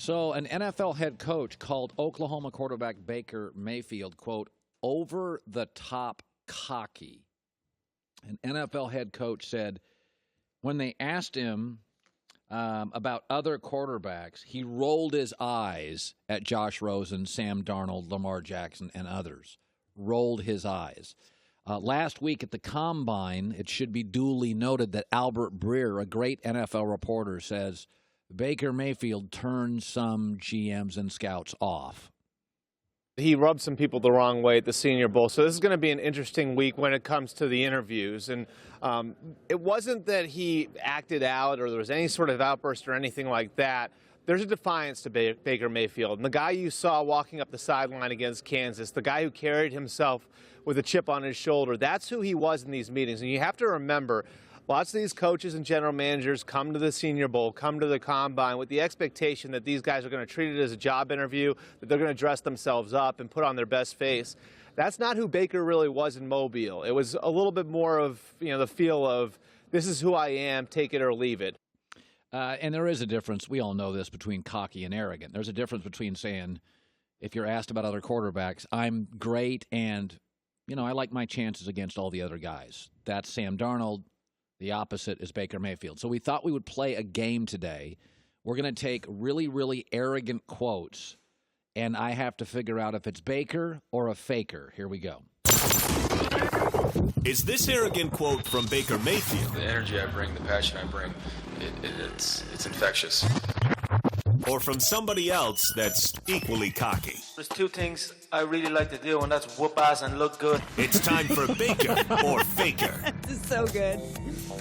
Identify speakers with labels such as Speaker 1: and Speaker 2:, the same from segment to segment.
Speaker 1: So an NFL head coach called Oklahoma quarterback Baker Mayfield, quote, over the top cocky. An NFL head coach said when they asked him about other quarterbacks, he rolled his eyes at Josh Rosen, Sam Darnold, Lamar Jackson, and others. Rolled his eyes. Last week at the Combine, it should be duly noted that Albert Breer, a great NFL reporter, says Baker Mayfield turned some GMs and scouts off.
Speaker 2: He rubbed some people the wrong way at the Senior Bowl, so this is going to be an interesting week when it comes to the interviews. And it wasn't that he acted out or there was any sort of outburst or anything like that. There's a defiance to Baker Mayfield. And the guy you saw walking up the sideline against Kansas, the guy who carried himself with a chip on his shoulder, that's who he was in these meetings. And you have to remember, lots of these coaches and general managers come to the Senior Bowl, come to the Combine with the expectation that these guys are going to treat it as a job interview, that they're going to dress themselves up and put on their best face. That's not who Baker really was in Mobile. It was a little bit more of, the feel of, this is who I am, take it or leave it.
Speaker 1: And there is a difference, we all know this, between cocky and arrogant. There's a difference between saying, if you're asked about other quarterbacks, I'm great and, I like my chances against all the other guys. That's Sam Darnold. The opposite is Baker Mayfield. So we thought we would play a game today. We're going to take really, really arrogant quotes, and I have to figure out if it's Baker or a faker. Here we go.
Speaker 3: Is this arrogant quote from Baker Mayfield?
Speaker 4: The energy I bring, the passion I bring, it's infectious.
Speaker 3: Or from somebody else that's equally cocky?
Speaker 5: There's two things I really like to do, and that's whoop ass and look good.
Speaker 3: It's time for Baker or Faker.
Speaker 6: This is so good.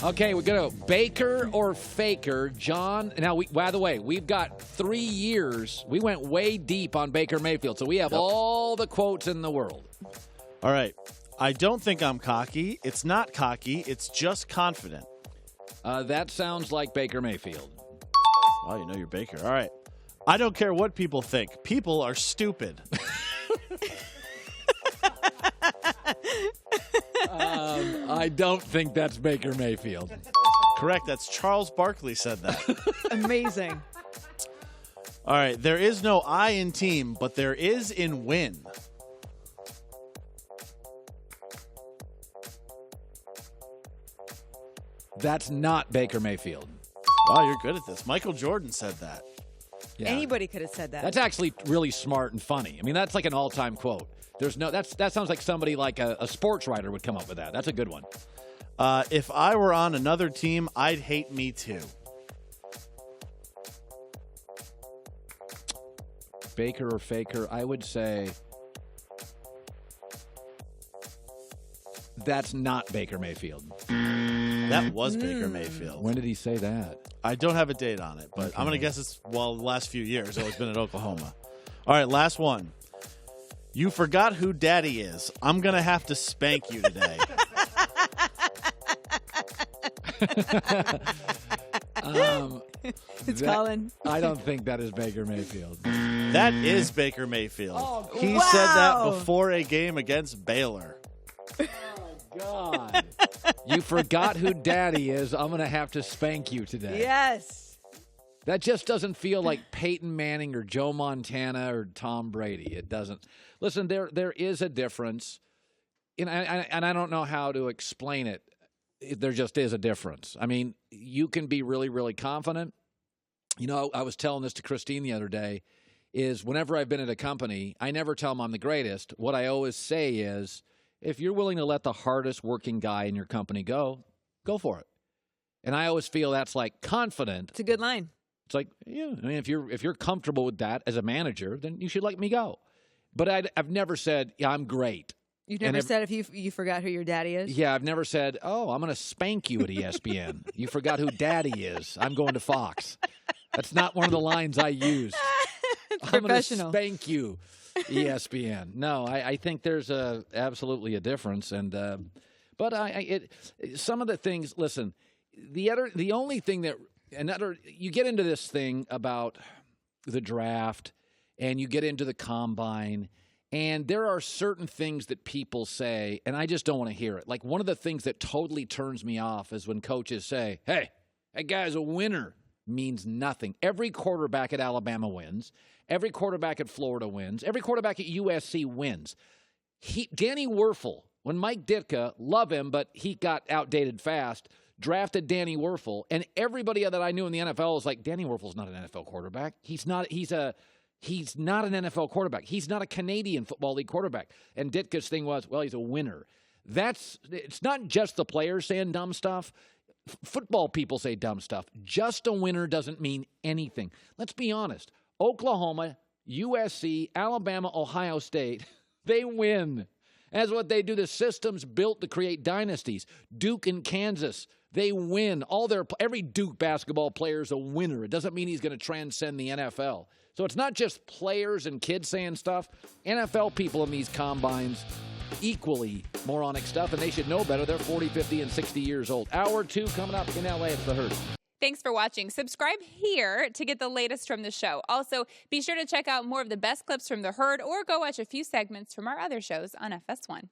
Speaker 1: Okay, we're going to go Baker or Faker. John, now, by the way, we've got 3 years. We went way deep on Baker Mayfield, so we have all the quotes in the world.
Speaker 7: All right. I don't think I'm cocky. It's not cocky. It's just confident.
Speaker 1: That sounds like Baker Mayfield.
Speaker 7: Oh, you know you're Baker. All right. I don't care what people think. People are stupid.
Speaker 1: I don't think that's Baker Mayfield.
Speaker 7: Correct. That's Charles Barkley said that.
Speaker 6: Amazing.
Speaker 7: All right. There is no I in team, but there is in win.
Speaker 1: That's not Baker Mayfield.
Speaker 7: Wow, you're good at this. Michael Jordan said that.
Speaker 1: Yeah.
Speaker 6: Anybody could have said that.
Speaker 1: That's actually really smart and funny. I mean, that's like an all-time quote. That sounds like somebody like a sports writer would come up with that. That's a good one.
Speaker 7: If I were on another team, I'd hate me too.
Speaker 1: Baker or Faker, I would say that's not Baker Mayfield.
Speaker 7: That was Baker Mayfield.
Speaker 1: When did he say that?
Speaker 7: I don't have a date on it, but I'm going to guess it's, the last few years. I've always been at Oklahoma. All right, last one. You forgot who daddy is. I'm going to have to spank you today.
Speaker 6: It's Colin.
Speaker 1: I don't think that is Baker Mayfield.
Speaker 7: That is Baker Mayfield.
Speaker 6: Oh,
Speaker 7: he
Speaker 6: wow.
Speaker 7: said that before a game against Baylor.
Speaker 1: God. You forgot who daddy is. I'm going to have to spank you today.
Speaker 6: Yes.
Speaker 1: That just doesn't feel like Peyton Manning or Joe Montana or Tom Brady. It doesn't. Listen, there is a difference. And I don't know how to explain it. There just is a difference. I mean, you can be really, really confident. I was telling this to Kristine the other day, is whenever I've been at a company, I never tell them I'm the greatest. What I always say is, if you're willing to let the hardest working guy in your company go for it. And I always feel that's like confident.
Speaker 6: It's a good line.
Speaker 1: It's like, yeah, I mean, if you're comfortable with that as a manager, then you should let me go. But I've never said, yeah, I'm great.
Speaker 6: You've never said if you forgot who your daddy is?
Speaker 1: Yeah, I've never said, oh, I'm going to spank you at ESPN. You forgot who daddy is. I'm going to Fox. That's not one of the lines I use. I'm going to spank you, ESPN. No, I think there's absolutely a difference. And but some of the things, listen, the only thing that you get into this thing about the draft and you get into the combine, and there are certain things that people say, and I just don't want to hear it. Like, one of the things that totally turns me off is when coaches say, hey, that guy's a winner. means nothing. Every quarterback at Alabama wins. Every quarterback at Florida wins. Every quarterback at USC wins. Danny Werfel, when Mike Ditka, love him, but he got outdated fast, drafted Danny Werfel, and everybody that I knew in the NFL was like, Danny Werfel's not an NFL quarterback. He's not an NFL quarterback. He's not a Canadian Football League quarterback. And Ditka's thing was, well, he's a winner. It's not just the players saying dumb stuff. Football people say dumb stuff. Just a winner doesn't mean anything. Let's be honest. Oklahoma, USC, Alabama, Ohio State, they win. That's what they do. The system's built to create dynasties. Duke and Kansas, they win. Every Duke basketball player is a winner. It doesn't mean he's going to transcend the NFL. So it's not just players and kids saying stuff. NFL people in these combines, equally moronic stuff, and they should know better. They're 40, 50, and 60 years old. Hour 2 coming up in LA. It's The Herd.
Speaker 8: Thanks for watching. Subscribe here to get the latest from the show. Also, be sure to check out more of the best clips from The Herd or go watch a few segments from our other shows on FS1.